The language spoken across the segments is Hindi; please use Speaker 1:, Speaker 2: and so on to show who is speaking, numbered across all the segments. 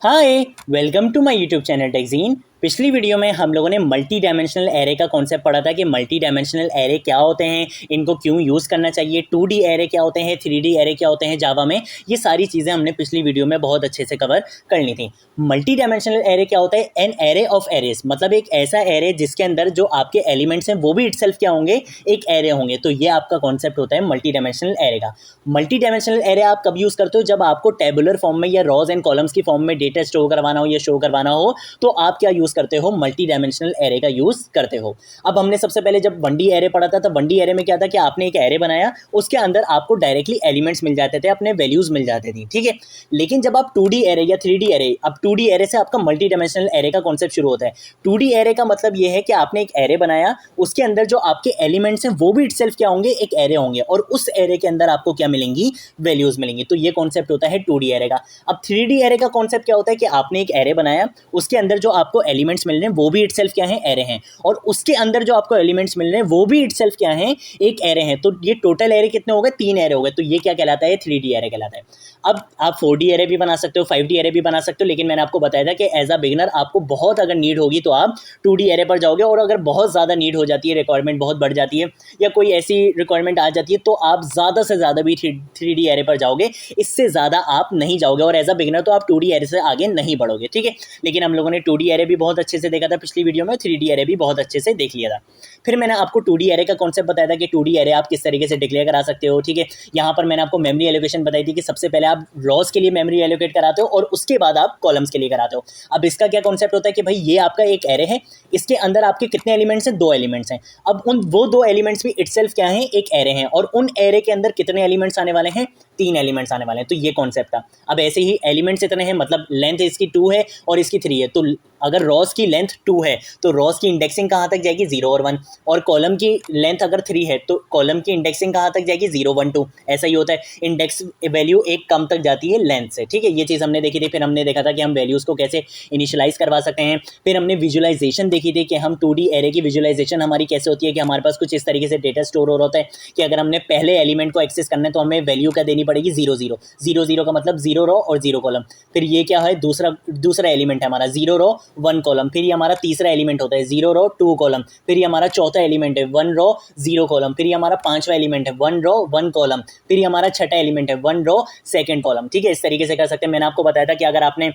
Speaker 1: Hi, welcome to my YouTube channel Techzeen. पिछली वीडियो में हम लोगों ने मल्टी डायमेंशनल एरे का कॉन्सेप्ट पढ़ा था कि मल्टी डायमेंशनल एरे क्या होते हैं, इनको क्यों यूज़ करना चाहिए, 2D एरे क्या होते हैं, 3D एरे क्या होते हैं जावा में। ये सारी चीज़ें हमने पिछली वीडियो में बहुत अच्छे से कवर कर ली थी। मल्टी डायमेंशनल एरे क्या होता है? एन एरे ऑफ एरेज, मतलब एक ऐसा एरे जिसके अंदर जो आपके एलिमेंट्स हैं वो भी इटसेल्फ क्या होंगे, एक एरे होंगे। तो ये आपका कॉन्सेप्ट होता है मल्टी डायमेंशनल एरे का। मल्टी डायमेंशनल एरे आप कब यूज़ करते हो? जब आपको टेबुलर फॉर्म में या रॉज एंड कॉलम्स की फॉर्म में डेटा स्टोर करवाना हो या शो करवाना हो, तो आप क्या यूज़ करते हो? मल्टी डायमेंशनल एरे का यूज़ करते हो। अब हमने सबसे पहले जब 1D एरे पढ़ा था, तो 1D एरे में क्या था कि आपने एक एरे बनाया, उसके अंदर आपको डायरेक्टली एलिमेंट्स मिल जाते थे, अपने वैल्यूज मिल जाते थे, ठीक है। लेकिन जब आप 2D एरे या 3D एरे, अब 2D एरे से आपका मल्टी डायमेंशनल एरे का कॉन्सेप्ट शुरू होता है। 2D एरे का मतलब ये है कि आपने एक एरे बनाया, उसके अंदर जो आपके एलिमेंट्स हैं वो भी इटसेल्फ क्या होंगे, एक एरे होंगे, और उस एरे के अंदर आपको क्या मिलेंगी, वैल्यूज मिलेंगी। तो ये कॉन्सेप्ट होता है 2D एरे का। अब 3D एरे का कॉन्सेप्ट क्या होता है कि आपने एक एरे बनाया, उसके अंदर जो आपको एलिमेंट्स मिल रहे हैं वो भी इटसेल्फ क्या है, एरे हैं, और उसके अंदर जो आपको एलिमेंट्स मिल रहे हैं वो भी इटसेल्फ क्या है, एक एरे हैं। तो ये टोटल एरे कितने हो गए? 3 एरे हो गए। तो ये क्या कहलाता है? 3D एरे कहलाता है। अब आप 4D एरे भी बना सकते हो, 5D एरे भी बना सकते हो, लेकिन मैंने आपको बताया था कि एज अ बिगिनर आपको बहुत अगर नीड होगी तो आप 2D एरे पर जाओगे, और अगर बहुत ज़्यादा नीड हो जाती है, रिक्वायरमेंट बहुत बढ़ जाती है या कोई ऐसी रिक्वायरमेंट आ जाती है, तो आप ज़्यादा से ज़्यादा भी 3D एरे पर जाओगे, इससे ज़्यादा आप नहीं जाओगे, और एज अ बिगिनर तो आप 2D एरे से आगे नहीं बढ़ोगे, ठीक है। लेकिन हम लोगों ने 2D एरे भी बहुत अच्छे से देखा था पिछली वीडियो में, 3D एरे भी बहुत अच्छे से देख लिया था। फिर मैंने आपको 2D एरे का कॉन्सेप्ट बताया था कि 2D एरे आप किस तरीके से डिक्लेयर करा सकते हो, ठीक है। यहाँ पर मैंने आपको मेमोरी एलोकेशन बताई थी कि सबसे पहले आप रॉस के लिए मेमोरी एलोकेट कराते हो और उसके बाद आप कॉलम्स के लिए कराते हो। अब इसका क्या कॉन्सेप्ट होता है कि भाई ये आपका एक एरे है, इसके अंदर आपके कितने एलिमेंट्स हैं? 2 एलिमेंट्स हैं। अब उन वो 2 एलिमेंट्स भी इटसेल्फ क्या हैं, एक एरे हैं, और उन एरे के अंदर कितने एलिमेंट्स आने वाले हैं? 3 एलिमेंट्स आने वाले हैं। तो ये कॉन्सेप्ट था। अब ऐसे ही एलिमेंट्स इतने हैं, मतलब लेंथ इसकी 2 है और इसकी 3 है। तो अगर रॉस की लेंथ 2 है तो रॉस की इंडेक्सिंग कहाँ तक जाएगी? 0 और 1। और कॉलम की लेंथ अगर 3 है तो कॉलम की इंडेक्सिंग कहाँ तक जाएगी? 0 1 2। ऐसा ही होता है, इंडेक्स वैल्यू एक कम तक जाती है लेंथ से, ठीक है। ये चीज़ हमने देखी थी। फिर हमने देखा था कि हम वैल्यूज़ को कैसे इनिशियलाइज करवा सकते हैं। फिर हमने विजुअलाइजेशन देखी थी कि हम 2D एरे की विजुअलाइजेशन हमारी कैसे होती है कि हमारे पास कुछ इस तरीके से डेटा स्टोर हो रहा होता है कि अगर हमने पहले एलिमेंट को एक्सेस करना है तो हमें वैल्यू क्या देनी पड़ेगी? 0 0 0 0 का मतलब 0 रो और 0 कॉलम। फिर ये क्या है? दूसरा एलिमेंट है हमारा 0 रो 1 कॉलम। फिर ये हमारा तीसरा एलिमेंट होता है 0 रो 2 कॉलम। फिर ये हमारा चौथा एलिमेंट है 1 रो 0 कॉलम। फिर ये हमारा पांचवा एलिमेंट है 1 रो 1 कॉलम। फिर ये हमारा छठा एलिमेंट है 1 रो 2 कॉलम, ठीक है। इस तरीके से कर सकते हैं। मैंने आपको बताया था कि अगर आपने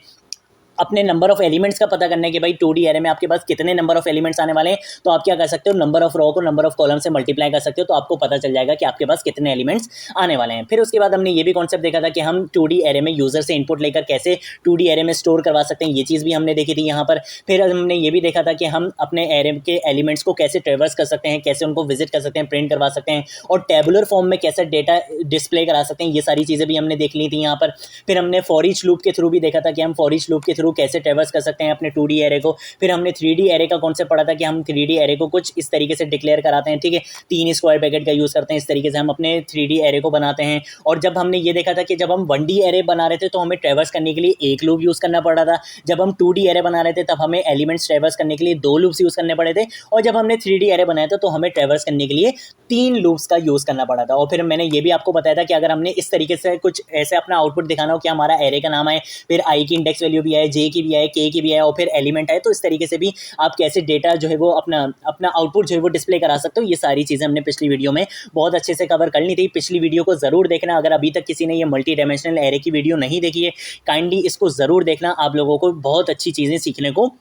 Speaker 1: अपने नंबर ऑफ एलिमेंट्स का पता करने के भाई 2D एरे में आपके पास कितने नंबर ऑफ एलिमेंट्स आने वाले हैं, तो आप क्या कर सकते हो? नंबर ऑफ रो को नंबर ऑफ कॉलम से मल्टीप्लाई कर सकते हो, तो आपको पता चल जाएगा कि आपके पास कितने एलिमेंट्स आने वाले हैं। फिर उसके बाद हमने ये भी कॉन्सेप्ट देखा था कि हम 2D एरे में यूजर से इनपुट लेकर कैसे 2D एरे में स्टोर करवा सकते हैं, ये चीज़ भी हमने देखी थी यहाँ पर। फिर हमने ये भी देखा था कि हम अपने एरे के एलिमेंट्स को कैसे ट्रेवर्स कर सकते हैं, कैसे उनको विजिट कर सकते हैं, प्रिंट करवा सकते हैं, और टेबुलर फॉर्म में कैसे डेटा डिस्प्ले करा सकते हैं। ये सारी चीज़ें भी हमने देख ली थी यहाँ पर। फिर हमने फॉर ईच लूप के थ्रू भी देखा था कि हम फॉर ईच लूप के थ्रू कैसे ट्रेवर्स कर सकते हैं अपने 2D एरे को। फिर हमने 3D एरे का कॉन्सेप्ट पढ़ा था कि हम 3D एरे को कुछ इस तरीके से डिक्लेयर कराते हैं, ठीक है। 3 स्क्वायर ब्रैकेट का यूज़ करते हैं, इस तरीके से हम अपने 3D एरे को बनाते हैं। और जब हमने ये देखा था कि जब हम 1D एरे बना रहे थे तो हमें ट्रेवर्स करने के लिए एक लूप यूज़ करना पड़ रहा था। जब हम 2D एरे बना रहे थे तब हमें एलिमेंट्स ट्रेवर्स करने के लिए 2 लूप्स यूज़ करने पड़े थे। और जब हमने 3D एरे बनाया था तो हमें ट्रेवर्स करने के लिए 3 लूप्स का यूज़ करना पड़ा था। और फिर मैंने ये भी आपको बताया था कि अगर हमने इस तरीके से कुछ ऐसे अपना आउटपुट दिखाना हो कि हमारा एरे का नाम आए, फिर आई की इंडेक्स वैल्यू भी आए, जे की भी आए, के की भी आए, और फिर एलिमेंट आए, तो इस तरीके से भी आप कैसे डेटा जो है वो अपना आउटपुट जो है वो डिस्प्ले करा सकते हो। ये सारी चीज़ें हमने पिछली वीडियो में बहुत अच्छे से कवर कर ली थी। पिछली वीडियो को ज़रूर देखना। अगर अभी तक किसी ने ये मल्टी डायमेंशनल एरे की वीडियो नहीं देखी है, काइंडली इसको ज़रूर देखना, आप लोगों को बहुत अच्छी चीज़ें सीखने को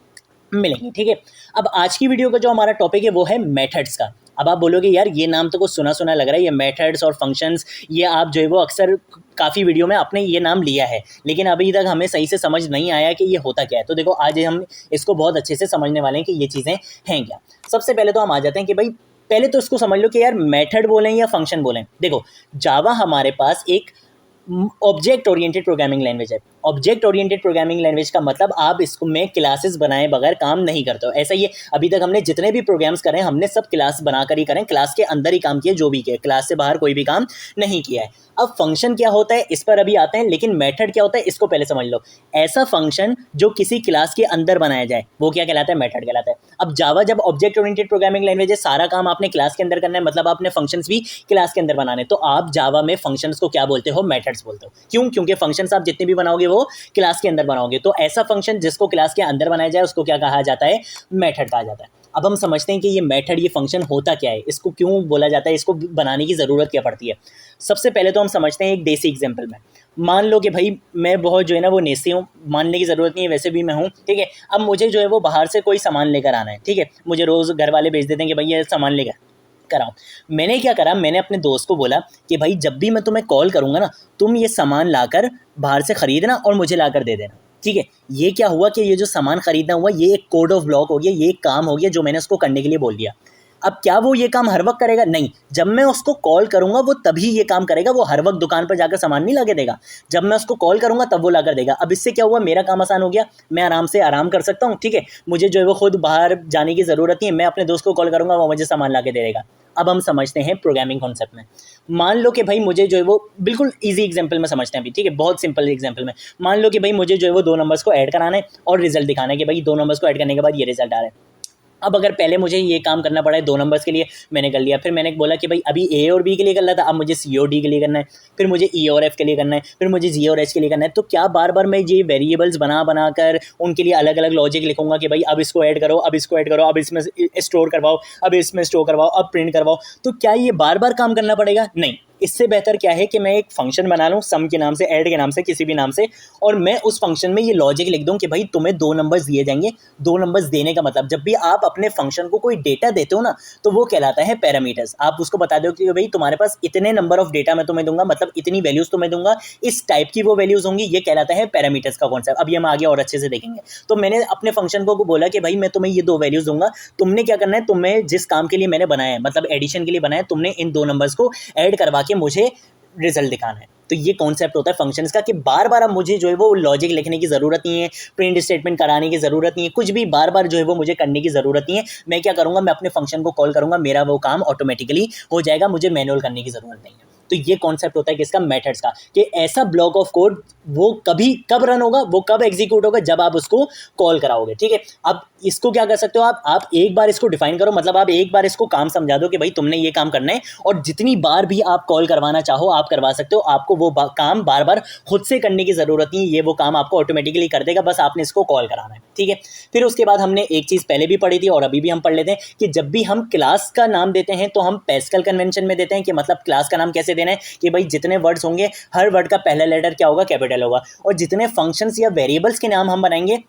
Speaker 1: मिलेंगी, ठीक है। अब आज की वीडियो का जो हमारा टॉपिक है वो है मेथड्स का। अब आप बोलोगे यार ये नाम तो कुछ सुना सुना लग रहा है, ये मेथड्स और फंक्शंस, ये आप जो है वो अक्सर काफ़ी वीडियो में आपने ये नाम लिया है, लेकिन अभी तक हमें सही से समझ नहीं आया कि ये होता क्या है। तो देखो आज हम इसको बहुत अच्छे से समझने वाले हैं कि ये चीज़ें हैं क्या। सबसे पहले तो हम आ जाते हैं कि भाई पहले तो इसको समझ लो कि यार मेथड बोलें या फंक्शन बोलें। देखो जावा हमारे पास एक ऑब्जेक्ट ओरिएंटेड प्रोग्रामिंग लैंग्वेज है। ऑब्जेक्ट ओरिएंटेड प्रोग्रामिंग लैंग्वेज का मतलब आप इसको में क्लासेस बनाए बगैर काम नहीं करते हो। ऐसा ही है, अभी तक हमने जितने भी प्रोग्राम्स करें हमने सब क्लास बनाकर ही करें, क्लास के अंदर ही काम किया, जो भी किया, क्लास से बाहर कोई भी काम नहीं किया है। अब फंक्शन क्या होता है इस पर अभी आते हैं, लेकिन मेथड क्या होता है इसको पहले समझ लो। ऐसा फंक्शन जो किसी क्लास के अंदर बनाया जाए वो क्या कहलाता है? मेथड कहलाता है। अब जावा जब ऑब्जेक्ट ओरिएंटेड प्रोग्रामिंग लैंग्वेज है, सारा काम आपने क्लास के अंदर करना है, मतलब आपने फंक्शंस भी क्लास के अंदर बनाने, तो आप जावा में फंक्शंस को क्या बोलते हो? मेथड मेथड्स बोलते हो। क्यों? क्योंकि फंक्शंस आप जितने भी बनाओगे वो क्लास के अंदर बनाओगे, तो ऐसा फंक्शन जिसको क्लास के अंदर बनाया जाए उसको क्या कहा जाता है? मेथड कहा जाता है। अब हम समझते हैं कि ये मेथड, ये फंक्शन होता क्या है, इसको क्यों बोला जाता है, इसको बनाने की ज़रूरत क्या पड़ती है। सबसे पहले तो हम समझते हैं एक देसी एग्जाम्पल में। मान लो कि भाई मैं बहुत जो है ना वो नेसी हूँ, मानने की ज़रूरत नहीं है, वैसे भी मैं हूँ, ठीक है। अब मुझे जो है वो बाहर से कोई सामान लेकर आना है, ठीक है। मुझे रोज़ घर वाले भेज देते हैं कि भाई ये सामान लेकर कराओ। मैंने क्या करा, मैंने अपने दोस्त को बोला कि भाई जब भी मैं तुम्हें कॉल करूँगा ना, तुम ये सामान लाकर बाहर से ख़रीदना और मुझे लाकर दे देना, ठीक है। ये क्या हुआ कि ये जो सामान खरीदना हुआ, ये एक कोड ऑफ ब्लॉक हो गया, ये एक काम हो गया जो मैंने उसको करने के लिए बोल दिया। अब क्या वो ये काम हर वक्त करेगा? नहीं। जब मैं उसको कॉल करूंगा वो तभी ये काम करेगा, वो हर वक्त दुकान पर जाकर सामान नहीं ला के देगा। जब मैं उसको कॉल करूंगा तब वो ला कर देगा। अब इससे क्या हुआ, मेरा काम आसान हो गया, मैं आराम से आराम कर सकता हूँ, ठीक है। मुझे जो है वो खुद बाहर जाने की ज़रूरत नहीं है, मैं अपने दोस्त को कॉल करूंगा, वो मुझे सामान ला के दे देगा। अब हम समझते हैं प्रोग्रामिंग कॉन्सेप्ट में। मान लो कि भाई मुझे जो है वो बिल्कुल इजी एग्जांपल में समझते हैं अभी, ठीक है, बहुत सिंपल एग्जांपल में। मान लो कि भाई मुझे जो है वो दो नंबर्स को ऐड कराना है और रिजल्ट दिखाना है कि भाई दो नंबर्स को ऐड करने के बाद ये रिजल्ट आ रहा है। अब अगर पहले मुझे ये काम करना पड़ा है दो नंबर्स के लिए, मैंने कर लिया। फिर मैंने बोला कि भाई अभी ए और बी के लिए कर रहा था, अब मुझे सी और डी के लिए करना है, फिर मुझे ई और एफ के लिए करना है, फिर मुझे जी और एच के लिए करना है। तो क्या बार बार मैं ये वेरिएबल्स बना कर उनके लिए अलग अलग लॉजिक लिखूंगा कि भाई अब इसको ऐड करो, अब इसको ऐड करो, अब इसमें स्टोर करवाओ, अब इसमें स्टोर करवाओ, अब प्रिंट करवाओ। तो क्या ये बार बार काम करना पड़ेगा? नहीं। इससे बेहतर क्या है कि मैं एक फंक्शन बना लूँ, सम के नाम से, ऐड के नाम से, किसी भी नाम से, और मैं उस फंक्शन में ये लॉजिक लिख दूँ कि भाई तुम्हें दो नंबर्स दिए जाएंगे। दो नंबर्स देने का मतलब, जब भी आप अपने फंक्शन को कोई डेटा देते हो ना, तो वो कहलाता है पैरामीटर्स। आप उसको बता दो कि भाई तुम्हारे पास इतने नंबर ऑफ डेटा मैं तुम्हें दूंगा, मतलब इतनी वैल्यूज तुम्हें दूंगा, इस टाइप की वो वैल्यूज होंगी, ये कहलाता है पैरामीटर्स का कॉन्सेप्ट। अभी हम आगे और अच्छे से देखेंगे। तो मैंने अपने फंक्शन को बोला कि भाई मैं तुम्हें ये दो वैल्यूज दूंगा, तुमने क्या करना है, तुम्हें जिस काम के लिए मैंने बनाया है, मतलब एडिशन के लिए बनाया है, तुमने इन दो नंबर्स को ऐड करवा के मुझे रिजल्ट दिखाना है। तो ये कॉन्सेप्ट होता है फंक्शंस का, कि बार बार अब मुझे जो है वो लॉजिक लिखने की ज़रूरत नहीं है, प्रिंट स्टेटमेंट कराने की ज़रूरत नहीं है, कुछ भी बार बार जो है वो मुझे करने की ज़रूरत नहीं है। मैं क्या करूँगा, मैं अपने फंक्शन को कॉल करूँगा, मेरा वो काम ऑटोमेटिकली हो जाएगा, मुझे मैनुअल करने की ज़रूरत नहीं है। तो ये कॉन्सेप्ट होता है किसका? मेथड्स का, कि ऐसा ब्लॉक ऑफ कोड वो कभी कब रन होगा, वो कब एग्जीक्यूट होगा, जब आप उसको कॉल कराओगे, ठीक है। अब इसको क्या कर सकते हो आप एक बार इसको डिफाइन करो, मतलब आप एक बार इसको काम समझा दो कि भाई तुमने ये काम करना है, और जितनी बार भी आप कॉल करवाना चाहो आप करवा सकते हो। आपको वो काम बार बार खुद से करने की ज़रूरत नहीं, ये वो काम आपको ऑटोमेटिकली कर देगा, बस आपने इसको कॉल कराना है, ठीक है। फिर उसके बाद हमने एक चीज़ पहले भी पढ़ी थी और अभी भी हम पढ़ लेते हैं कि जब भी हम क्लास का नाम देते हैं तो हम पैस्कल कन्वेंशन में देते हैं, कि मतलब क्लास का नाम कैसे देना है, कि भाई जितने वर्ड्स होंगे हर वर्ड का पहला लेटर क्या होगा, कैपिटल होगा। और जितने फंक्शंस या वेरिएबल्स के नाम हम बनाएंगे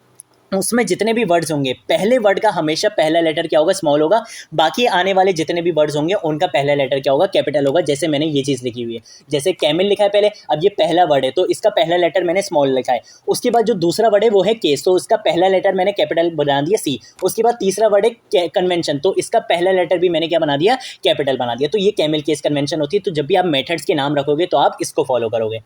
Speaker 1: उसमें जितने भी वर्ड्स होंगे, पहले वर्ड का हमेशा पहला लेटर क्या होगा, स्मॉल होगा। बाकी आने वाले जितने भी वर्ड्स होंगे उनका पहला लेटर क्या होगा, कैपिटल होगा। जैसे मैंने ये चीज़ लिखी हुई है, जैसे कैमिल लिखा है पहले, अब ये पहला वर्ड है तो इसका पहला लेटर मैंने स्मॉल लिखा है। उसके बाद जो दूसरा वर्ड है वो है केस, तो इसका पहला लेटर मैंने कैपिटल बना दिया सी। उसके बाद तीसरा वर्ड है कन्वेंशन, तो इसका पहला लेटर भी मैंने क्या बना दिया, कैपिटल बना दिया। तो ये कैमिल केस कन्वेंशन होती है। तो जब भी आप मेथड्स के नाम रखोगे तो आप इसको फॉलो करोगे।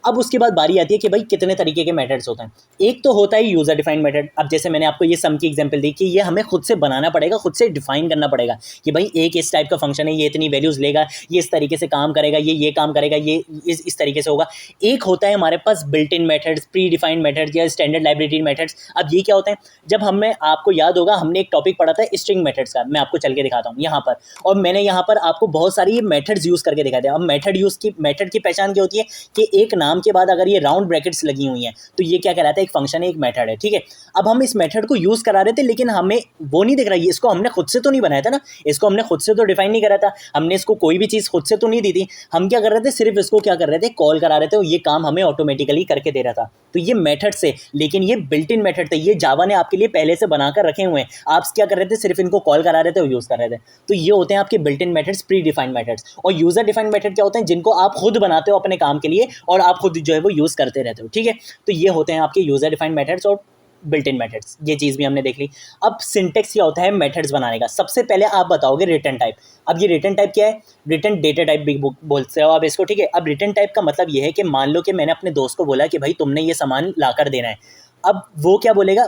Speaker 1: अब उसके बाद बारी आती है कि भाई कितने तरीके के मेथड्स होते हैं। एक तो होता है यूज़र डिफाइंड मेथड। अब जैसे मैंने आपको ये सम की एग्जांपल दी कि ये हमें खुद से बनाना पड़ेगा, खुद से डिफाइन करना पड़ेगा कि भाई एक इस टाइप का फंक्शन है, ये इतनी वैल्यूज़ लेगा, ये इस तरीके से काम करेगा, ये काम करेगा, ये इस तरीके से होगा। एक होता है हमारे पास built in methods, predefined methods या स्टैंडर्ड लाइब्रेरी मेथड्स। अब ये क्या होते हैं, जब हमें, आपको याद होगा हमने एक टॉपिक पढ़ा था स्ट्रिंग मेथड्स का, मैं आपको चल के दिखाता हूँ यहाँ पर, और मैंने यहाँ पर आपको बहुत सारी मेथड्स यूज़ करके दिखाए थे। अब मेथड की पहचान क्या होती है कि एक नाम के बाद अगर ये राउंड ब्रैकेट्स लगी हुई हैं तो ये क्या कहलाता है, एक फंक्शन है, एक मेथड है, ठीक है। अब हम इस मेथड को यूज़ करा रहे थे लेकिन हमें वो नहीं दिख रहा है, इसको हमने खुद से तो नहीं बनाया था ना, इसको हमने खुद से तो डिफाइन नहीं करा था, हमने इसको कोई भी चीज़ खुद से तो नहीं दी थी। हम क्या कर रहे थे, सिर्फ इसको क्या कर रहे थे, कॉल करा रहे थे, और ये काम हमें ऑटोमेटिकली करके दे रहा था। तो ये मेथड से, लेकिन ये बिल्ट इन मेथड थे, ये जावा ने आपके लिए पहले से बनाकर रखे हुए हैं। आप क्या कर रहे थे, सिर्फ इनको कॉल करा रहे थे और यूज़ कर रहे थे। तो ये होते हैं आपके built in methods, predefined methods. और यूज़र डिफाइंड मेथड क्या होते हैं, जिनको आप खुद बनाते हो अपने काम के लिए और आप खुद जो है वो यूज़ करते रहते हो, ठीक है। तो ये होते हैं आपके यूज़र डिफाइंड मेथड्स और बिल्ट इन मेथड्स। ये चीज़ भी हमने देख ली। अब सिंटेक्स क्या होता है मेथड्स बनाने का। सबसे पहले आप बताओगे रिटर्न टाइप। अब ये रिटर्न टाइप क्या है, रिटर्न डेटा टाइप भी बोलते हो आप इसको, ठीक है। अब रिटर्न टाइप का मतलब ये है कि मान लो कि मैंने अपने दोस्त को बोला कि भाई तुमने ये सामान ला कर देना है। अब वो क्या बोलेगा,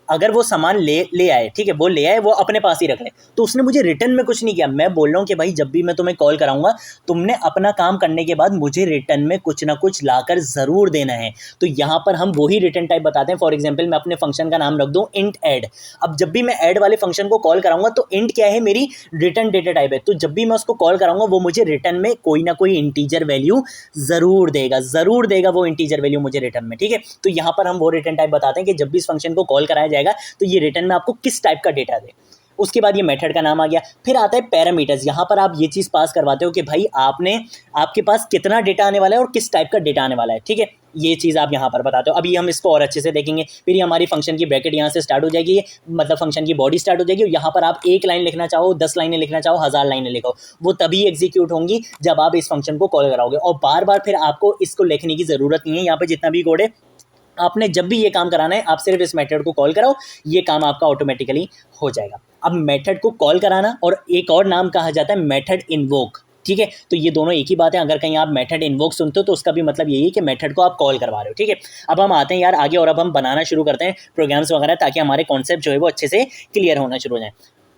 Speaker 1: अगर वो सामान ले आए, ठीक है, वो ले आए, वो अपने पास ही रख ले, तो उसने मुझे रिटर्न में कुछ नहीं किया। मैं बोल रहा हूँ कि भाई जब भी मैं तुम्हें कॉल कराऊंगा, तुमने अपना काम करने के बाद मुझे रिटर्न में कुछ ना कुछ लाकर ज़रूर देना है। तो यहाँ पर हम वही रिटर्न टाइप बताते हैं। फॉर एग्जाम्पल मैं अपने फंक्शन का नाम रख दूँ इंट ऐड। अब जब भी मैं ऐड वाले फंक्शन को कॉल कराऊंगा तो इंट क्या है, मेरी रिटर्न डेटा टाइप है। तो जब भी मैं उसको कॉल कराऊंगा वो मुझे रिटर्न में कोई ना कोई इंटीजर वैल्यू ज़रूर देगा वो इंटीजर वैल्यू मुझे रिटर्न में, ठीक है। तो यहाँ पर हम वो रिटर्न टाइप बताते हैं कि जब भी इस फंक्शन को कॉल कराया जाएगा तो ये रिटर्न में आपको किस टाइप का डेटा दे। उसके बाद ये मेथड का नाम आ गया। फिर आता है पैरामीटर्स। यहाँ पर आप ये चीज़ पास करवाते हो कि भाई आपके पास कितना डेटा आने वाला है और किस टाइप का डेटा आने वाला है, ठीक है। ये चीज़ आप यहाँ पर बताते हो। अभी हम इसको और अच्छे से देखेंगे। फिर ये हमारी फंक्शन की ब्रैकेट यहाँ से स्टार्ट हो जाएगी, मतलब फंक्शन की बॉडी स्टार्ट हो जाएगी। यहाँ पर आप 1 लाइन लिखना चाहो, 10 लाइनें लिखना चाहो, 1000 लाइनें लिखो, वो तभी एग्जीक्यूट होंगी जब आप इस फंक्शन को कॉल कराओगे। और बार बार फिर आपको इसको लिखने की ज़रूरत नहीं है। यहाँ पर जितना भी कोड है, आपने जब भी ये काम कराना है आप सिर्फ इस मेथड को कॉल कराओ, ये काम आपका ऑटोमेटिकली हो जाएगा। अब मेथड को कॉल कराना और एक और नाम कहा जाता है मेथड इन्वोक, ठीक है। तो ये दोनों एक ही बात है। अगर कहीं आप मेथड इन्वोक सुनते हो तो उसका भी मतलब यही है कि मेथड को आप कॉल करवा रहे हो, ठीक है। अब हम आते हैं यार आगे और अब हम बनाना शुरू करते हैं प्रोग्राम्स वगैरह, ताकि हमारे कॉन्सेप्ट जो है वो अच्छे से क्लियर होना शुरू हो जाए।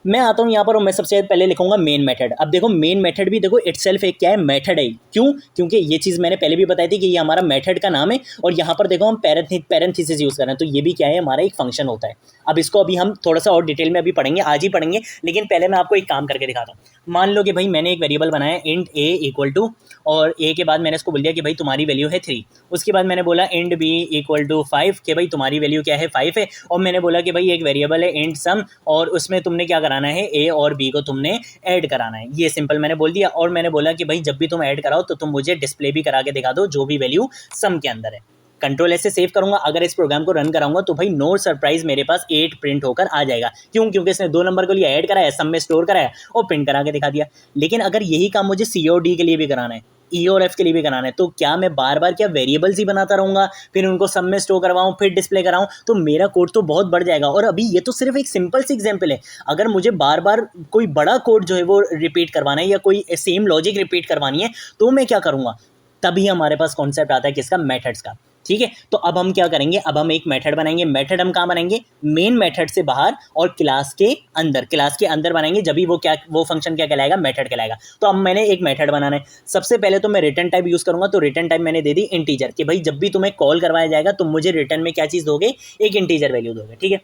Speaker 1: मैं आता हूँ यहाँ पर और मैं सबसे पहले लिखूंगा मेन मेथड। अब देखो मेन मेथड भी देखो इटसेल्फ एक क्या है, मेथड है। क्यों? क्योंकि ये चीज़ मैंने पहले भी बताई थी कि ये हमारा मेथड का नाम है और यहाँ पर देखो हम पैरेंथेसिस यूज़ कर रहे हैं, तो ये भी क्या है, हमारा एक फंक्शन होता है। अब इसको अभी हम थोड़ा सा और डिटेल में अभी पढ़ेंगे, आज ही पढ़ेंगे, लेकिन पहले मैं आपको एक काम करके दिखाता हूँ। मान लो कि भाई मैंने एक वेरिएबल बनाया इंट ए इक्वल टू, और ए के बाद मैंने इसको बोल दिया कि भाई तुम्हारी वैल्यू है 3। उसके बाद मैंने बोला इंट बी इक्वल टू 5 कि भाई तुम्हारी वैल्यू क्या है, 5 है। और मैंने बोला कि भाई एक वेरिएबल है इंट सम और उसमें तुमने क्या कराना है, ए और बी को तुमने ऐड कराना है। ये सिंपल मैंने बोल दिया। और मैंने बोला कि भाई जब भी तुम ऐड कराओ तो तुम मुझे डिस्प्ले भी करा के दिखा दो जो भी वैल्यू सम के अंदर है। कंट्रोल एस से सेव करूंगा। अगर इस प्रोग्राम को रन कराऊंगा तो भाई नो सरप्राइज मेरे पास 8 प्रिंट होकर आ जाएगा। क्यों? क्योंकि इसने 2 नंबर के लिए ऐड कराया, सम में स्टोर कराया और प्रिंट करा के दिखा दिया। लेकिन अगर यही काम मुझे सी और डी के लिए भी कराना है, ई और एफ के लिए भी कराना है, तो क्या मैं बार बार क्या वेरिएबल्स ही बनाता रहूंगा, फिर उनको सब में स्टोर करवाऊं, फिर डिस्प्ले कराऊं, तो मेरा कोड तो बहुत बढ़ जाएगा। और अभी ये तो सिर्फ एक सिंपल सी एग्जांपल है। अगर मुझे बार बार कोई बड़ा कोड जो है वो रिपीट करवाना है या कोई सेम लॉजिक रिपीट करवानी है तो मैं क्या करूंगा? तभी हमारे पास कॉन्सेप्ट आता है किसका, मेथड्स का, ठीक है। तो अब हम क्या करेंगे, अब हम एक मेथड बनाएंगे। मेथड हम कहाँ बनाएंगे, मेन मेथड से बाहर और क्लास के अंदर बनाएंगे। जब भी वो फंक्शन क्या कहलाएगा, मेथड कहलाएगा। तो अब मैंने एक मेथड बनाना है। सबसे पहले तो मैं रिटर्न टाइप यूज करूंगा। तो रिटर्न टाइप मैंने दे दी इंटीजर, कि भाई जब भी तुम्हें कॉल करवाया जाएगा तुम मुझे रिटर्न में क्या चीज़ दोगे, एक इंटीजर वैल्यू दोगे, ठीक है।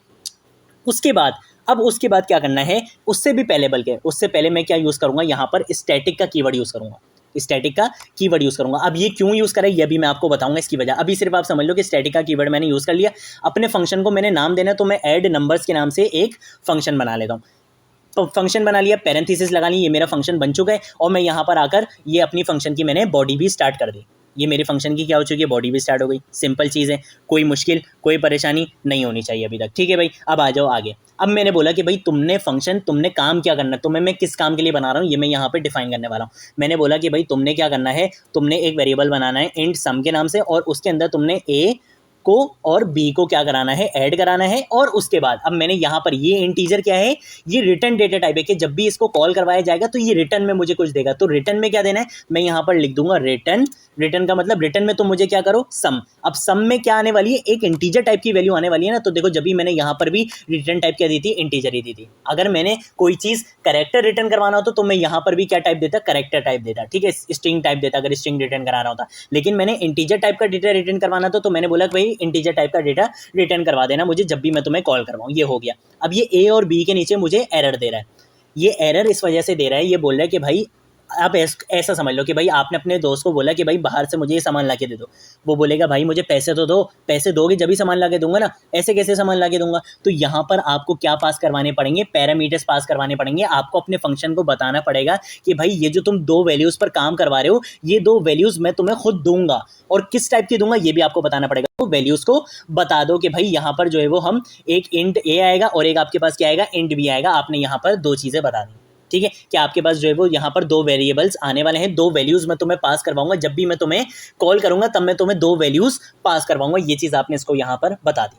Speaker 1: उसके बाद क्या करना है, उससे भी पहले, बल्कि उससे पहले मैं क्या यूज़ करूंगा, यहाँ पर स्टैटिक का कीवर्ड यूज़ करूंगा। स्टैटिक का कीवर्ड यूज़ करूंगा। अब ये क्यों यूज़ करें ये भी मैं आपको बताऊंगा इसकी वजह। अभी सिर्फ आप समझ लो कि स्टैटिक का कीवर्ड मैंने यूज़ कर लिया। अपने फंक्शन को मैंने नाम देना है, तो मैं ऐड नंबर्स के नाम से एक फंक्शन बना लेता हूँ। तो फंक्शन बना लिया, पैरेंथेसिस लगा ली, ये मेरा फंक्शन बन चुका है। और मैं यहाँ पर आकर ये अपनी फंक्शन की मैंने बॉडी भी स्टार्ट कर दी। ये मेरे फंक्शन की क्या हो चुकी है, बॉडी भी स्टार्ट हो गई। सिंपल चीज़ है, कोई मुश्किल कोई परेशानी नहीं होनी चाहिए अभी तक, ठीक है भाई। अब आ जाओ आगे। अब मैंने बोला कि भाई तुमने काम क्या करना है, तुम्हें मैं किस काम के लिए बना रहा हूँ ये मैं यहाँ पे डिफाइन करने वाला हूँ। मैंने बोला कि भाई तुमने क्या करना है, तुमने एक वेरिएबल बनाना है इंट सम के नाम से, और उसके अंदर तुमने ए को और बी को क्या कराना है, ऐड कराना है। और उसके बाद अब मैंने यहाँ पर ये इंटीजर क्या है, ये रिटर्न डेटा टाइप है कि जब भी इसको कॉल करवाया जाएगा तो ये रिटर्न में मुझे कुछ देगा। तो रिटर्न में क्या देना है, मैं यहाँ पर लिख दूंगा रिटर्न का मतलब रिटर्न में तो मुझे क्या करो, सम। अब सम में क्या आने वाली है, एक इंटीजर टाइप की वैल्यू आने वाली है ना। तो देखो जब भी मैंने यहाँ पर भी रिटर्न टाइप क्या दी थी, इंटीजर ही दी थी। अगर मैंने कोई चीज़ करेक्टर रिटर्न करवाना होता तो मैं यहाँ पर भी क्या टाइप देता, करेक्टर टाइप देता, ठीक है, स्ट्रिंग टाइप देता अगर स्ट्रिंग रिटर्न कराना होता। लेकिन मैंने इंटीजर टाइप का डेटा रिटर्न करवाना था तो मैंने बोला कि भाई इंटीजर टाइप का डेटा रिटर्न करवा देना मुझे जब भी मैं तुम्हें कॉल करवाऊँ। ये हो गया। अब ये ए और बी के नीचे मुझे एरर दे रहा है। ये एरर इस वजह से दे रहा है, ये बोल रहा है कि भाई आप ऐसा समझ लो कि भाई आपने अपने दोस्त को बोला कि भाई बाहर से मुझे ये सामान ला के दे दो। वो बोलेगा भाई मुझे पैसे तो दो, पैसे दोगे जब ही सामान ला के दूंगा ना, ऐसे कैसे सामान ला के दूंगा। तो यहाँ पर आपको क्या पास करवाने पड़ेंगे, पैरामीटर्स पास करवाने पड़ेंगे। आपको अपने फंक्शन को बताना पड़ेगा कि भाई ये जो तुम 2 वैल्यूज़ पर काम करवा रहे हो, ये 2 वैल्यूज़ मैं तुम्हें खुद दूंगा, और किस टाइप की दूंगा ये भी आपको बताना पड़ेगा। तो वैल्यूज़ को बता दो कि भाई यहाँ पर जो है वो हम एक इंट ए आएगा और एक आपके पास क्या आएगा, इंट बी आएगा। आपने यहाँ पर 2 चीज़ें बता दी, ठीक है। कि आपके पास जो है वो यहाँ पर 2 वेरिएबल्स आने वाले हैं, 2 वैल्यूज़ मैं तुम्हें पास करवाऊंगा। जब भी मैं तुम्हें कॉल करूंगा तब मैं तुम्हें 2 वैल्यूज़ पास करवाऊंगा। ये चीज़ आपने इसको यहाँ पर बता दी।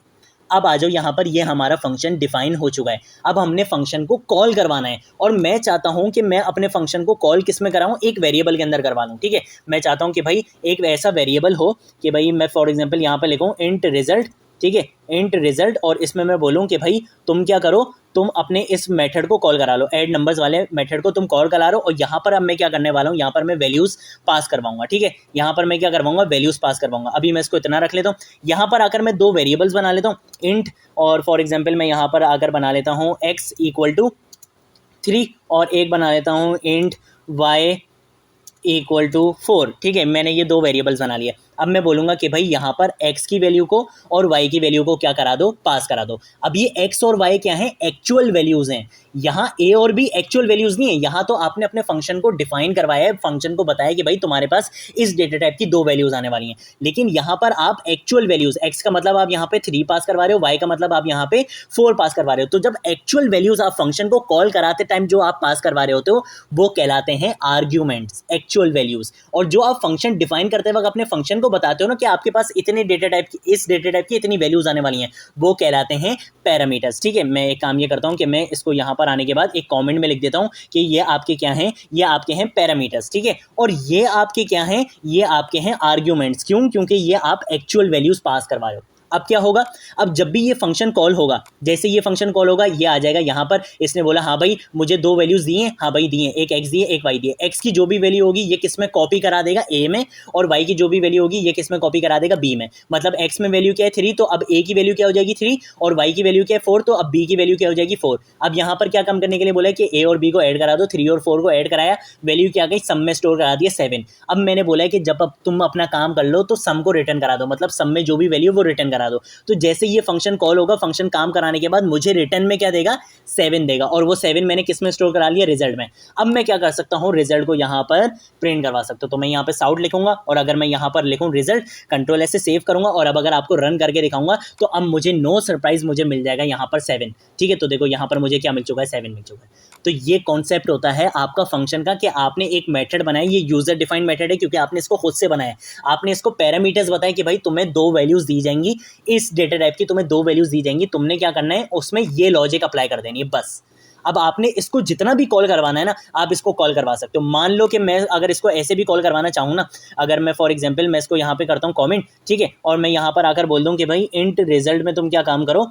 Speaker 1: अब आ जाओ यहाँ पर, ये हमारा फंक्शन डिफाइन हो चुका है। अब हमने फंक्शन को कॉल करवाना है, और मैं चाहता हूँ कि मैं अपने फंक्शन को कॉल किस में कराऊँ, एक वेरिएबल के अंदर करवा लूँ, ठीक है। मैं चाहता हूँ कि भाई एक ऐसा वेरिएबल हो कि भाई मैं फॉर एग्जांपल यहाँ पर लिखूँ इंट रिजल्ट ठीक है, इंट रिजल्ट, और इसमें मैं बोलूँ कि भाई तुम क्या करो, तुम अपने इस मेथड को कॉल करा लो, ऐड नंबर्स वाले मेथड को तुम कॉल करा लो, और यहाँ पर अब मैं क्या करने वाला हूँ, यहाँ पर मैं वैल्यूज़ पास करवाऊंगा। ठीक है, यहाँ पर मैं क्या करवाऊंगा, वैल्यूज़ पास करवाऊंगा। अभी मैं इसको इतना रख लेता हूँ। यहाँ पर आकर मैं दो वेरिएबल्स बना लेता हूँ, इंट, और फॉर एग्जाम्पल मैं यहाँ पर आकर बना लेता हूँ x इक्वल टू 3, और एक बना लेता हूँ इंट y इक्वल टू 4। ठीक है, मैंने ये दो वेरिएबल्स बना लिए। अब मैं बोलूँगा कि भाई यहाँ पर x की वैल्यू को और y की वैल्यू को क्या करा दो, पास करा दो। अब ये x और y क्या है, एक्चुअल वैल्यूज़ हैं। यहाँ a और b एक्चुअल वैल्यूज़ नहीं है, यहाँ तो आपने अपने फंक्शन को डिफाइन करवाया है, फंक्शन को बताया कि भाई तुम्हारे पास इस डेटा टाइप की दो वैल्यूज़ आने वाली हैं। लेकिन यहाँ पर आप एक्चुअल वैल्यूज़, x का मतलब आप यहाँ पे 3 पास करवा रहे हो, y का मतलब आप यहाँ पे 4 पास करवा रहे हो। तो जब एक्चुअल वैल्यूज़ आप फंक्शन को कॉल कराते टाइम जो आप पास करवा रहे होते हो, वो कहलाते हैं आर्ग्यूमेंट्स, एक्चुअल वैल्यूज़। और जो आप फंक्शन डिफाइन करते वक्त अपने फंक्शन को बताते हो ना कि आपके पास इतने डेटा टाइप की, इस डेटा टाइप की इतनी वैल्यूज आने वाली हैं, वो कहलाते हैं पैरामीटर्स। ठीक है, मैं एक काम ये करता हूं कि मैं इसको यहां पर आने के बाद एक कमेंट में लिख देता हूं कि ये आपके क्या हैं, ये आपके हैं पैरामीटर्स। ठीक है, और ये आपके क्या हैं, ये आपके हैं आर्ग्यूमेंट्स। क्यों? क्योंकि ये आप एक्चुअल वैल्यूज पास करवा रहे हो। अब क्या होगा, अब जब भी ये फंक्शन कॉल होगा, जैसे ये फंक्शन कॉल होगा, ये आ जाएगा यहाँ पर, इसने बोला हाँ भाई मुझे दो वैल्यूज दी हैं, हाँ भाई दी हैं, एक x दी है एक y दी है। x की जो भी वैल्यू होगी ये किस में कॉपी करा देगा, a में, और y की जो भी वैल्यू होगी ये किस में कॉपी करा देगा, b में। मतलब x में वैल्यू क्या है 3, तो अब a की वैल्यू क्या हो जाएगी 3, और y की वैल्यू क्या है 4, तो अब b की वैल्यू क्या हो जाएगी 4। अब यहाँ पर क्या कम करने के लिए बोला है कि a और b को ऐड करा दो, 3 और 4 को ऐड कराया, वैल्यू क्या गई, सम में स्टोर करा दिया 7। अब मैंने बोला है कि जब अब तुम अपना काम कर लो तो सम को रिटर्न करा दो, मतलब सम में जो भी वैल्यू वो रिटर्न करा दो। तो जैसे ये फंक्शन कॉल होगा, फंक्शन काम कराने के बाद मुझे रिटर्न में क्या देगा, 7 देगा, और वो 7 मैंने किस में स्टोर करा लिया, रिजल्ट में। अब मैं क्या कर सकता हूँ, रिजल्ट को यहाँ पर प्रिंट करवा सकता हूँ। तो मैं यहाँ पे साउट लिखूंगा, और अगर मैं यहाँ पर लिखूँ रिजल्ट, कंट्रोल एस से सेव करूंगा, और अब अगर आपको रन करके दिखाऊंगा तो अब मुझे नो सरप्राइज मुझे मिल जाएगा यहाँ पर 7। ठीक है, तो देखो यहाँ पर मुझे क्या मिल चुका है, 7 मिल चुका है। तो ये कॉन्सेप्ट होता है आपका फंक्शन का कि आपने एक मेथड बनाया, ये यूजर डिफाइंड मेथड है क्योंकि आपने इसको खुद से बनाया। आपने इसको पैरामीटर्स बताया कि भाई तुम्हें दो वैल्यूज दी जाएंगी, इस डेटा टाइप की तुम्हें दो वैल्यूज दी जाएंगी, तुमने क्या करना है, उसमें ये लॉजिक अप्लाई कर देनी है, बस। अब आपने इसको जितना भी कॉल करवाना है ना, आप इसको कॉल करवा सकते हो। मान लो कि मैं अगर इसको ऐसे भी कॉल करवाना चाहूँ ना, अगर मैं फॉर एग्जांपल मैं इसको यहाँ पे करता हूँ कमेंट, ठीक है, और मैं यहाँ पर आकर बोल दूँ कि भाई इंट रिजल्ट में तुम क्या काम करो,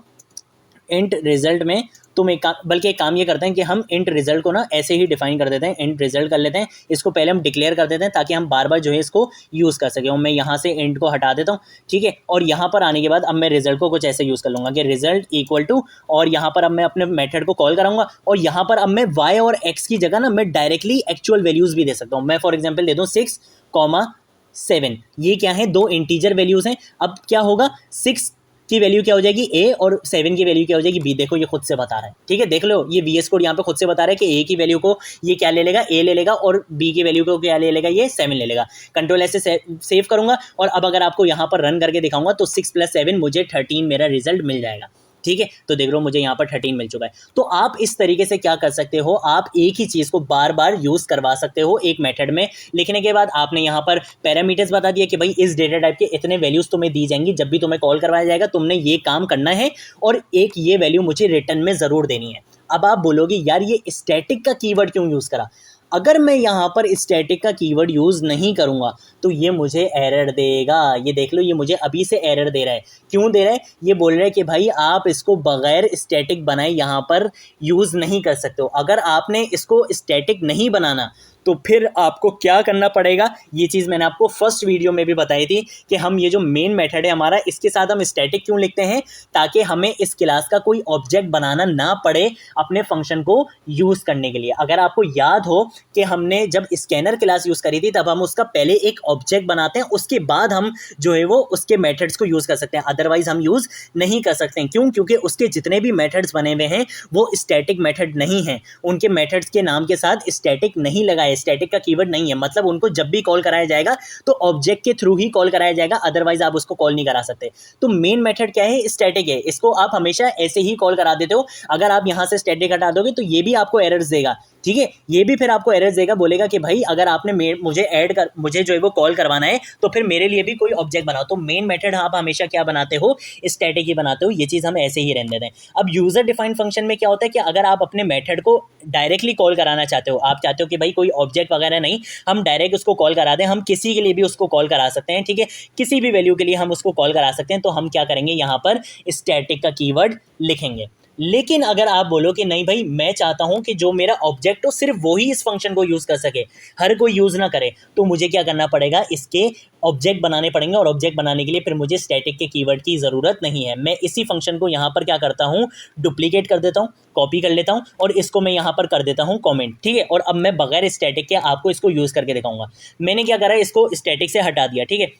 Speaker 1: इंट रिजल्ट में तुम एक काम, बल्कि एक काम ये करते हैं कि हम इंट रिजल्ट को ना ऐसे ही डिफाइन कर देते हैं, इंट रिजल्ट कर लेते हैं, इसको पहले हम डिक्लेयर कर देते हैं ताकि हम बार बार जो है इसको यूज़ कर सकें। और मैं यहाँ से इंट को हटा देता हूँ, ठीक है, और यहाँ पर आने के बाद अब मैं रिजल्ट को कुछ ऐसे यूज़ कर लूँगा कि रिजल्ट इक्वल टू, और यहाँ पर अब मैं अपने मेथड को कॉल कराऊंगा, और यहाँ पर अब मैं y और x की जगह ना मैं डायरेक्टली एक्चुअल वैल्यूज़ भी दे सकता हूँ। मैं फॉर एग्जाम्पल दे दूँ 6,7, ये क्या है, दो इंटीजर वैल्यूज़ हैं। अब क्या होगा, 6 की वैल्यू क्या हो जाएगी a, और 7 की वैल्यू क्या हो जाएगी b। देखो ये खुद से बता रहा है, ठीक है, देख लो ये VS कोड यहाँ पे खुद से बता रहा है कि a की वैल्यू को ये क्या ले लेगा, a ले लेगा, और b की वैल्यू को क्या ले लेगा, ये 7 ले लेगा। कंट्रोल ऐसे सेव करूंगा, और अब अगर आपको यहाँ पर रन करके दिखाऊंगा तो 6 + 7 मुझे 13 मेरा रिजल्ट मिल जाएगा। ठीक है, तो देख लो मुझे यहाँ पर 13 मिल चुका है। तो आप इस तरीके से क्या कर सकते हो, आप एक ही चीज़ को बार बार यूज़ करवा सकते हो एक मेथड में। लिखने के बाद आपने यहाँ पर पैरामीटर्स बता दिया कि भाई इस डेटा टाइप के इतने वैल्यूज़ तुम्हें दी जाएंगी, जब भी तुम्हें कॉल करवाया जाएगा तुमने ये काम करना है, और एक ये वैल्यू मुझे रिटर्न में ज़रूर देनी है। अब आप बोलोगे यार ये स्टैटिक का कीवर्ड क्यों यूज़ करा। अगर मैं यहाँ पर स्टैटिक का कीवर्ड यूज़ नहीं करूँगा तो ये मुझे एरर देगा। ये देख लो, ये मुझे अभी से एरर दे रहा है। क्यों दे रहा है, ये बोल रहा है कि भाई आप इसको बगैर स्टैटिक बनाए यहाँ पर यूज़ नहीं कर सकते हो। अगर आपने इसको स्टैटिक नहीं बनाना तो फिर आपको क्या करना पड़ेगा, ये चीज़ मैंने आपको फर्स्ट वीडियो में भी बताई थी कि हम ये जो मेन मेथड है हमारा, इसके साथ हम स्टैटिक क्यों लिखते हैं, ताकि हमें इस क्लास का कोई ऑब्जेक्ट बनाना ना पड़े अपने फंक्शन को यूज़ करने के लिए। अगर आपको याद हो कि हमने जब स्कैनर क्लास यूज़ करी थी तब हम उसका पहले एक ऑब्जेक्ट बनाते हैं, उसके बाद हम जो है वो उसके मेथड्स को यूज़ कर सकते हैं, अदरवाइज हम यूज़ नहीं कर सकते हैं। क्यों? क्योंकि उसके जितने भी मेथड्स बने हुए हैं वो स्टैटिक मेथड नहीं हैं, उनके मेथड्स के नाम के साथ स्टैटिक नहीं लगाए, स्टैटिक का कीवर्ड नहीं है। मतलब उनको जब भी कॉल कराया जाएगा तो ऑब्जेक्ट के थ्रू ही कॉल कराया जाएगा, अदरवाइज आप उसको कॉल नहीं करा सकते। तो मेन मेथड क्या है, स्टैटिक है, इसको आप हमेशा ऐसे ही कॉल करा देते हो। अगर आप यहाँ से स्टैटिक हटा दोगे तो ये भी आपको एरर्स देगा, ठीक है। ये भी फिर आपको एरर्स देगा, बोलेगा कि भाई अगर आपने मुझे जो है वो कॉल करवाना है तो फिर मेरे लिए भी कोई ऑब्जेक्ट बनाओ। तो मेन मेथड आप हमेशा क्या बनाते हो, स्टैटिक ही बनाते हो। ये चीज़ हम ऐसे ही रहने देते हैं। अब यूजर डिफाइंड फंक्शन में क्या होता है कि अगर आप अपने मेथड को डायरेक्टली कॉल कराना चाहते हो, आप चाहते हो कि भाई कोई ऑब्जेक्ट वगैरह नहीं, हम डायरेक्ट उसको कॉल करा दें, हम किसी के लिए भी उसको कॉल करा सकते हैं, ठीक है, किसी भी वैल्यू के लिए हम उसको कॉल करा सकते हैं। तो हम क्या करेंगे, यहाँ पर स्टैटिक का कीवर्ड लिखेंगे। लेकिन अगर आप बोलो कि नहीं भाई मैं चाहता हूं कि जो मेरा ऑब्जेक्ट हो सिर्फ वो ही इस फंक्शन को यूज़ कर सके, हर कोई यूज़ ना करे, तो मुझे क्या करना पड़ेगा, इसके ऑब्जेक्ट बनाने पड़ेंगे। और ऑब्जेक्ट बनाने के लिए फिर मुझे स्टैटिक के कीवर्ड की ज़रूरत नहीं है। मैं इसी फंक्शन को यहाँ पर क्या करता हूँ, डुप्लीकेट कर देता हूँ, कॉपी कर लेता हूँ और इसको मैं यहाँ पर कर देता हूँ कमेंट, ठीक है। और अब मैं बगैर स्टैटिक के आपको इसको यूज़ करके दिखाऊंगा। मैंने क्या करा, इसको स्टैटिक से हटा दिया, ठीक है।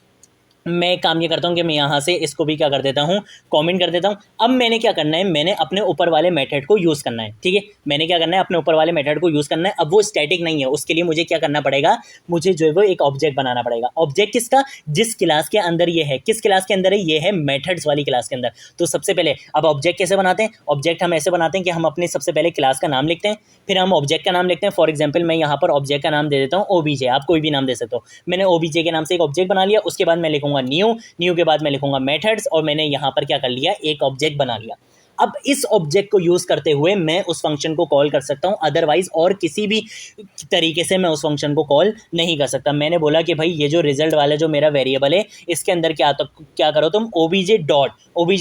Speaker 1: मैं एक काम ये करता हूँ कि मैं यहाँ से इसको भी क्या कर देता हूँ, कमेंट कर देता हूँ। अब मैंने क्या करना है, मैंने अपने ऊपर वाले मेथड को यूज़ करना है, ठीक है। मैंने क्या करना है, अपने ऊपर वाले मेथड को यूज़ करना है। अब वो स्टैटिक नहीं है, उसके लिए मुझे क्या करना पड़ेगा, मुझे जो है वो एक ऑब्जेक्ट बनाना पड़ेगा। ऑब्जेक्ट किसका, जिस क्लास के अंदर ये है। किस क्लास के अंदर है, ये है मेथड्स वाली क्लास के अंदर। तो सबसे पहले अब ऑब्जेक्ट कैसे बनाते हैं, ऑब्जेक्ट हम ऐसे बनाते हैं कि हम अपने सबसे पहले क्लास का नाम लिखते हैं, फिर हम ऑब्जेक्ट का नाम लिखते हैं। फॉर एग्जाम्पल मैं यहाँ पर ऑब्जेक्ट का नाम दे देता हूँ ओबीजे, आप कोई भी नाम दे सकते हो। मैंने ओबीजे के नाम से एक ऑब्जेक्ट बना लिया। उसके बाद मैं लिखूंगा न्यू के बाद मैं लिखूंगा मेथड्स, और मैंने यहाँ पर क्या कर लिया, एक ऑब्जेक्ट बना लिया। अब इस ऑब्जेक्ट को यूज करते हुए मैं उस फंक्शन को कॉल कर सकता हूं, अदरवाइज और किसी भी तरीके से मैं उस फंक्शन को कॉल नहीं कर सकता। मैंने बोला कि भाई ये जो रिजल्ट वाला जो मेरा वेरिएबल है, इसके अंदर क्या करो तुम, ओबीजे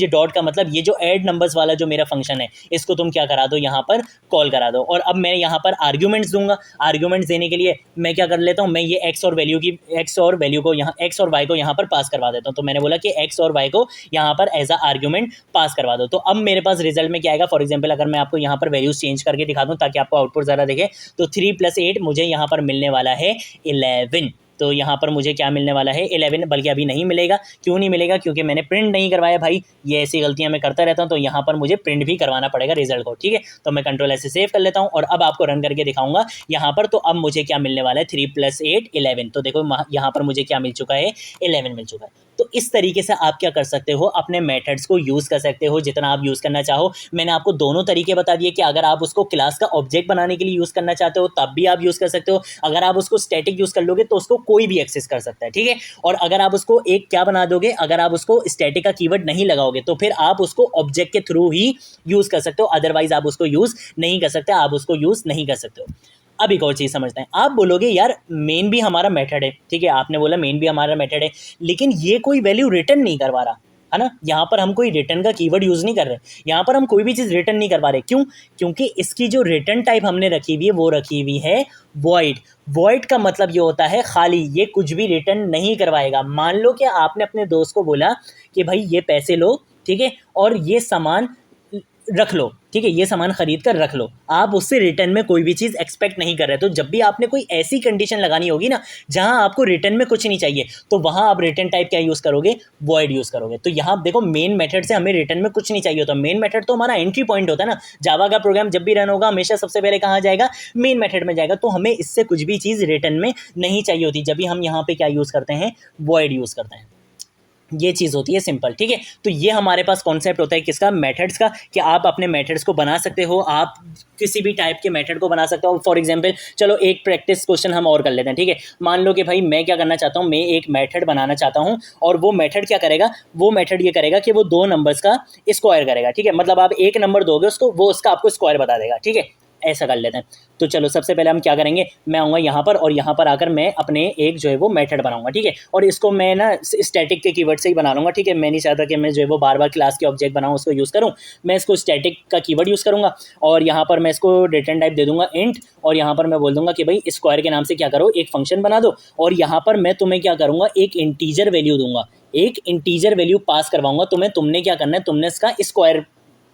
Speaker 1: डॉट का मतलब ये जो ऐड नंबर्स वाला जो मेरा फंक्शन है, इसको तुम क्या करा दो, यहाँ पर कॉल करा दो। और अब मैं यहाँ पर आर्ग्यूमेंट्स दूंगा। आर्ग्यूमेंट्स देने के लिए मैं क्या कर लेता हूँ, मैं ये एक्स और वैल्यू को यहाँ, एक्स और वाई को यहाँ पर पास करवा देता हूँ। तो मैंने बोला कि एक्स और वाई को यहाँ पर एज अ आर्ग्यूमेंट पास करवा दो। तो अब मेरे पास रिजल्ट में क्या आएगा, फॉर एग्जांपल अगर मैं आपको यहाँ पर वैल्यूज चेंज करके दिखा दूँ ताकि आपको आउटपुट ज़रा दिखे, तो 3 + 8 मुझे यहाँ पर मिलने वाला है 11। तो यहाँ पर मुझे क्या मिलने वाला है, 11। बल्कि अभी नहीं मिलेगा। क्यों नहीं मिलेगा, क्योंकि मैंने प्रिंट नहीं करवाया भाई। ये ऐसी गलतियाँ मैं करता रहता हूँ, तो यहाँ पर मुझे प्रिंट भी करवाना पड़ेगा रिजल्ट को, ठीक है। तो मैं कंट्रोल ऐसे सेव कर लेता हूँ और अब आपको रन करके दिखाऊंगा यहाँ पर। तो अब मुझे क्या मिलने वाला है, 3 + 8 11। तो देखो यहाँ पर मुझे क्या मिल चुका है, 11 मिल चुका है। तो इस तरीके से आप क्या कर सकते हो, अपने मेथड्स को यूज़ कर सकते हो जितना आप यूज़ करना चाहो। मैंने आपको दोनों तरीके बता दिए कि अगर आप उसको क्लास का ऑब्जेक्ट बनाने के लिए यूज़ करना चाहते हो तब भी आप यूज़ कर सकते हो। अगर आप उसको स्टैटिक यूज़ कर लोगे तो उसको कोई भी एक्सेस कर सकता है, ठीक है। और अगर आप उसको एक क्या बना दोगे, अगर आप उसको स्टैटिक का कीवर्ड नहीं लगाओगे तो फिर आप उसको ऑब्जेक्ट के थ्रू ही यूज़ कर सकते हो, अदरवाइज आप उसको यूज़ नहीं कर सकते, आप उसको यूज़ नहीं कर सकते हो। अब एक और चीज़ समझते हैं। आप बोलोगे यार मेन भी हमारा मेथड है, ठीक है, आपने बोला मेन भी हमारा मेथड है, लेकिन ये कोई वैल्यू रिटर्न नहीं करवा रहा है ना। यहाँ पर हम कोई रिटर्न का कीवर्ड यूज़ नहीं कर रहे, यहाँ पर हम कोई भी चीज़ रिटर्न नहीं करवा रहे। क्यों, क्योंकि इसकी जो रिटर्न टाइप हमने रखी हुई है वो रखी हुई है वॉइड। वॉइड का मतलब ये होता है खाली, ये कुछ भी रिटर्न नहीं करवाएगा। मान लो कि आपने अपने दोस्त को बोला कि भाई ये पैसे लो, ठीक है, और ये सामान रख लो, ठीक है, ये सामान खरीद कर रख लो। आप उससे रिटर्न में कोई भी चीज़ एक्सपेक्ट नहीं कर रहे। तो जब भी आपने कोई ऐसी कंडीशन लगानी होगी ना जहां आपको रिटर्न में कुछ नहीं चाहिए, तो वहां आप रिटर्न टाइप क्या यूज़ करोगे, वॉइड यूज़ करोगे। तो यहाँ देखो मेन मेथड से हमें रिटर्न में कुछ नहीं चाहिए होता। मेन मेथड तो हमारा एंट्री पॉइंट होता है ना। जावा का प्रोग्राम जब भी रन होगा हमेशा सबसे पहले कहाँ जाएगा, मेन मेथड में जाएगा। तो हमें इससे कुछ भी चीज़ रिटर्न में नहीं चाहिए होती। जब भी हम यहाँ पे क्या यूज़ करते हैं, वॉइड यूज़ करते हैं। ये चीज़ होती है सिंपल, ठीक है। तो ये हमारे पास कॉन्सेप्ट होता है किसका, मेथड्स का, कि आप अपने मेथड्स को बना सकते हो। आप किसी भी टाइप के मेथड को बना सकते हो। फॉर एग्जांपल चलो एक प्रैक्टिस क्वेश्चन हम और कर लेते हैं, ठीक है। मान लो कि भाई मैं क्या करना चाहता हूँ, मैं एक मेथड बनाना चाहता हूँ और वो मेथड क्या करेगा, वो मेथड ये करेगा कि वो 2 नंबर्स का स्क्वायर करेगा, ठीक है। मतलब आप एक नंबर दोगे उसको, वो उसका आपको स्क्वायर बता देगा, ठीक है। ऐसा कर लेते हैं। तो चलो सबसे पहले हम क्या करेंगे, मैं आऊँगा यहाँ पर और यहाँ पर आकर मैं अपने एक जो है वो मेथड बनाऊंगा, ठीक है। और इसको मैं ना स्टैटिक के कीवर्ड से ही बना लूँगा, ठीक है। मैं नहीं चाहता कि मैं जो है वो बार बार क्लास के ऑब्जेक्ट बनाऊँ उसको यूज़ करूँ। मैं इसको स्टैटिक का कीवर्ड यूज़ करूँगा और यहाँ पर मैं इसको रिटर्न टाइप दे दूँगा इंट, और यहाँ पर मैं बोल दूँगा कि भाई स्क्वायर के नाम से क्या करो, एक फंक्शन बना दो। और यहाँ पर मैं तुम्हें क्या करूँगा, एक इंटीजर वैल्यू दूंगा, एक इंटीजर वैल्यू पास करवाऊंगा तुम्हें। तुमने क्या करना है, तुमने इसका स्क्वायर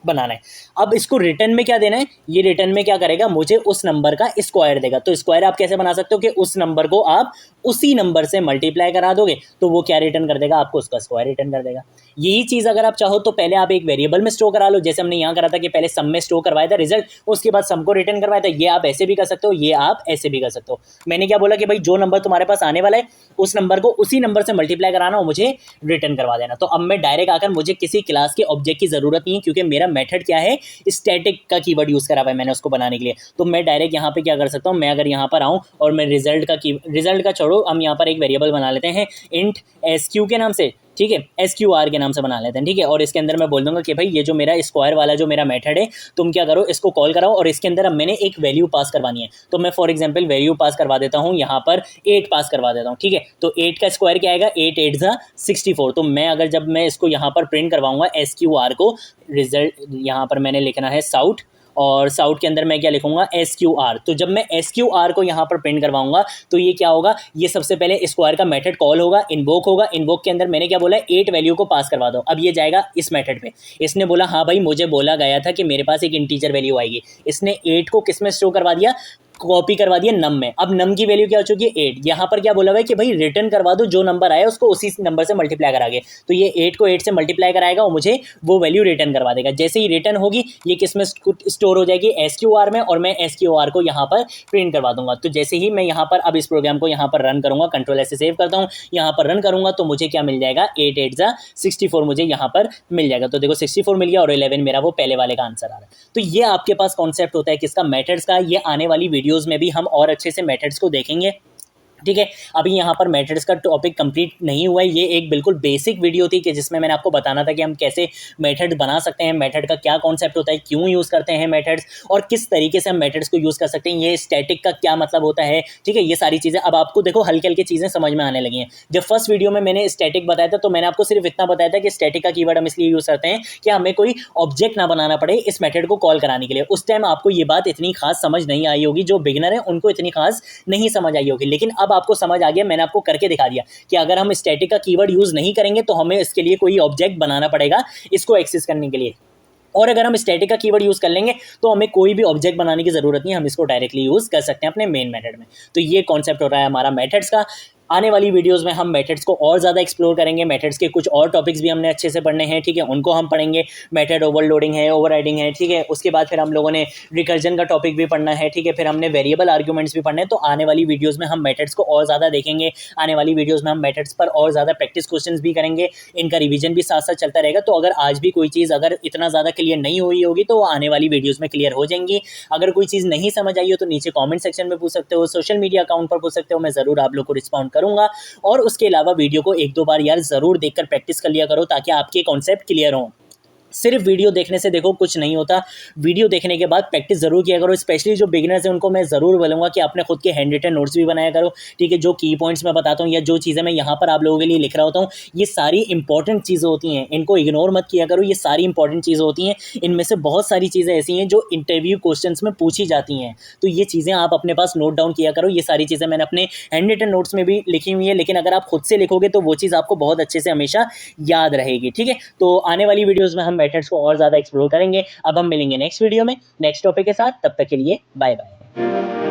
Speaker 1: बनाना है। अब इसको रिटर्न में क्या देना है, ये रिटर्न में क्या करेगा, मुझे उस नंबर का स्क्वायर देगा। तो स्क्वायर आप कैसे बना सकते हो कि उस नंबर को आप उसी नंबर से मल्टीप्लाई करा दोगे तो वो क्या रिटर्न कर देगा, आपको उसका स्क्वायर रिटर्न कर देगा। यही चीज़ अगर आप चाहो तो पहले आप एक वेरिएबल में स्टोर करा लो, जैसे हमने यहाँ करा था कि पहले सम में स्टोर करवाया था रिजल्ट, उसके बाद सम को रिटर्न करवाया था। ये आप ऐसे भी कर सकते हो, ये आप ऐसे भी कर सकते हो। मैंने क्या बोला कि भाई जो नंबर तुम्हारे पास आने वाला है उस नंबर को उसी नंबर से मल्टीप्लाई कराना और मुझे रिटर्न करवा देना। तो अब मैं डायरेक्ट आकर, मुझे किसी क्लास के ऑब्जेक्ट की जरूरत नहीं है क्योंकि मेरा मेथड क्या है, स्टैटिक का कीवर्ड यूज़ करा हुआ है मैंने उसको बनाने के लिए। तो मैं डायरेक्ट यहाँ पे क्या कर सकता हूँ, मैं अगर यहाँ पर आऊँ और मैं रिजल्ट का छोड़ो, हम यहाँ पर एक वेरिएबल बना लेते हैं इंट SQ के नाम से, ठीक है, SQR के नाम से बना लेते हैं, ठीक है। और इसके अंदर मैं बोल दूंगा कि भाई ये जो मेरा स्क्वायर वाला जो मेरा मेथड है, तुम क्या करो, इसको कॉल कराओ और इसके अंदर अब मैंने एक वैल्यू पास करवानी है। तो मैं फॉर एग्जांपल वैल्यू पास करवा देता हूँ, यहाँ पर 8 पास करवा देता हूँ, ठीक है। तो 8 का स्क्वायर क्या आएगा, 8 8 ज़ा 64। तो मैं अगर जब मैं इसको यहाँ पर प्रिंट करवाऊंगा SQR को, रिजल्ट यहाँ पर मैंने लिखना है साउट, और साउट के अंदर मैं क्या लिखूंगा, SQR। तो जब मैं SQR को यहाँ पर प्रिंट करवाऊंगा तो ये क्या होगा, ये सबसे पहले स्क्वायर का मेथड कॉल होगा, इन्वोक होगा। इन्वोक के अंदर मैंने क्या बोला, 8 वैल्यू को पास करवा दो। अब ये जाएगा इस मेथड पे, इसने बोला हाँ भाई मुझे बोला गया था कि मेरे पास एक इंटीजर वैल्यू आएगी। इसने 8 को किस में स्टोर करवा दिया, कॉपी करवा दिया नम में। अब नम की वैल्यू क्या हो चुकी है, 8। यहाँ पर क्या बोला हुआ है कि भाई रिटर्न करवा दो, जो नंबर आया उसको उसी नंबर से मल्टीप्लाई करा के। तो ये 8 को 8 से मल्टीप्लाई कराएगा और मुझे वो वैल्यू रिटर्न करवा देगा। जैसे ही रिटर्न होगी ये किस में स्टोर हो जाएगी, SQR में, और मैं SQR को यहाँ पर प्रिंट करवा दूंगा। तो जैसे ही मैं यहाँ पर अब इस प्रोग्राम को यहाँ पर रन करूंगा, कंट्रोल S से सेव करता हूँ, यहाँ पर रन करूंगा तो मुझे क्या मिल जाएगा, 8 8 ज़ा 64 मुझे यहाँ पर मिल जाएगा। तो देखो 64 मिल गया और 11 मेरा वो पहले वाले का आंसर आ रहा है। तो ये आपके पास कॉन्सेप्ट होता है किसका, मेथड्स का। ये आने वाली वीडियोस में भी हम और अच्छे से मेथड्स को देखेंगे, ठीक है। अभी यहाँ पर मेथड्स का टॉपिक कंप्लीट नहीं हुआ है, ये एक बिल्कुल बेसिक वीडियो थी कि जिसमें मैंने आपको बताना था कि हम कैसे मेथड बना सकते हैं, मेथड का क्या कॉन्सेप्ट होता है, क्यों यूज़ करते हैं मेथड्स, और किस तरीके से हम मेथड्स को यूज़ कर सकते हैं, ये स्टैटिक का क्या मतलब होता है, ठीक है। ये सारी चीज़ें अब आपको देखो हल्के हल्के चीज़ें समझ में आने लगी हैं। जब फर्स्ट वीडियो में मैंने स्टैटिक बताया था तो मैंने आपको सिर्फ इतना बताया था कि स्टैटिक का कीवर्ड हम इसलिए यूज़ करते हैं कि हमें कोई ऑब्जेक्ट ना बनाना पड़े इस मेथड को कॉल कराने के लिए। उस टाइम आपको ये बात इतनी खास समझ नहीं आई होगी, जो बिगिनर है उनको इतनी खास नहीं समझ आई होगी, लेकिन अब आपको समझ आ गया। मैंने आपको करके दिखा दिया कि अगर हम स्टैटिक का कीवर्ड यूज नहीं करेंगे तो हमें इसके लिए कोई ऑब्जेक्ट बनाना पड़ेगा इसको एक्सेस करने के लिए, और अगर हम स्टैटिक का कीवर्ड यूज कर लेंगे तो हमें कोई भी ऑब्जेक्ट बनाने की जरूरत नहीं, हम इसको डायरेक्टली यूज कर सकते हैं अपने मेन मेथड में। तो ये कॉन्सेप्ट हो रहा है हमारा मेथड्स का। आने वाली वीडियोस में हम मेथड्स को और ज़्यादा एक्सप्लोर करेंगे, मेथड्स के कुछ और टॉपिक्स भी हमने अच्छे से पढ़ने हैं, ठीक है, उनको हम पढ़ेंगे। मेथड ओवरलोडिंग है, ओवरराइडिंग है, ठीक है। उसके बाद फिर हम लोगों ने रिकर्जन का टॉपिक भी पढ़ना है, ठीक है। फिर हमने वेरिएबल आर्ग्यूमेंट्स भी पढ़ने हैं। तो आने वाली वीडियोज़ में हम मेथड्स को और ज़्यादा देखेंगे, आने वाली वीडियोज़ में हम मेथड्स पर और ज़्यादा प्रैक्टिस क्वेश्चन भी करेंगे, इनका रिविजन भी साथ साथ चलता रहेगा। तो अगर आज भी कोई चीज़ अगर इतना ज़्यादा क्लियर नहीं हुई होगी तो वो आने वाली वीडियोज़ में क्लियर हो जाएंगी। अगर कोई चीज़ नहीं समझ आई हो तो नीचे कॉमेंट सेक्शन में पूछ सकते हो, सोशल मीडिया अकाउंट पर पूछ सकते हो, मैं ज़रूर आप लोग को रिस्पॉन्ड करूँगा। और उसके अलावा वीडियो को 1-2 बार यार जरूर देखकर प्रैक्टिस कर लिया करो ताकि आपके कॉन्सेप्ट क्लियर हो। सिर्फ वीडियो देखने से देखो कुछ नहीं होता, वीडियो देखने के बाद प्रैक्टिस जरूर किया करो। स्पेशली जो बिगिनर्स हैं उनको मैं ज़रूर बोलूँगा कि अपने खुद के हैंड रिटन नोट्स भी बनाया करो, ठीक है। जो की पॉइंट्स मैं बताता हूँ या जो चीज़ें मैं यहाँ पर आप लोगों के लिए लिख रहा होता हूँ, ये सारी इंपॉर्टेंट चीज़ें होती हैं, इनको इग्नोर मत किया करो। ये सारी इंपॉर्टेंट चीज़ें होती हैं, इनमें से बहुत सारी चीज़ें ऐसी हैं जो इंटरव्यू क्वेश्चन में पूछी जाती हैं। तो ये चीज़ें आप अपने पास नोट डाउन किया करो। ये सारी चीज़ें मैंने अपने हैंड रिटन नोट्स में भी लिखी हुई है, लेकिन अगर आप खुद से लिखोगे तो वो चीज़ आपको बहुत अच्छे से हमेशा याद रहेगी, ठीक है। तो आने वाली वीडियोज़ में हम मेथड्स को और ज़्यादा एक्सप्लोर करेंगे। अब हम मिलेंगे नेक्स्ट वीडियो में नेक्स्ट टॉपिक के साथ, तब तक के लिए बाय बाय।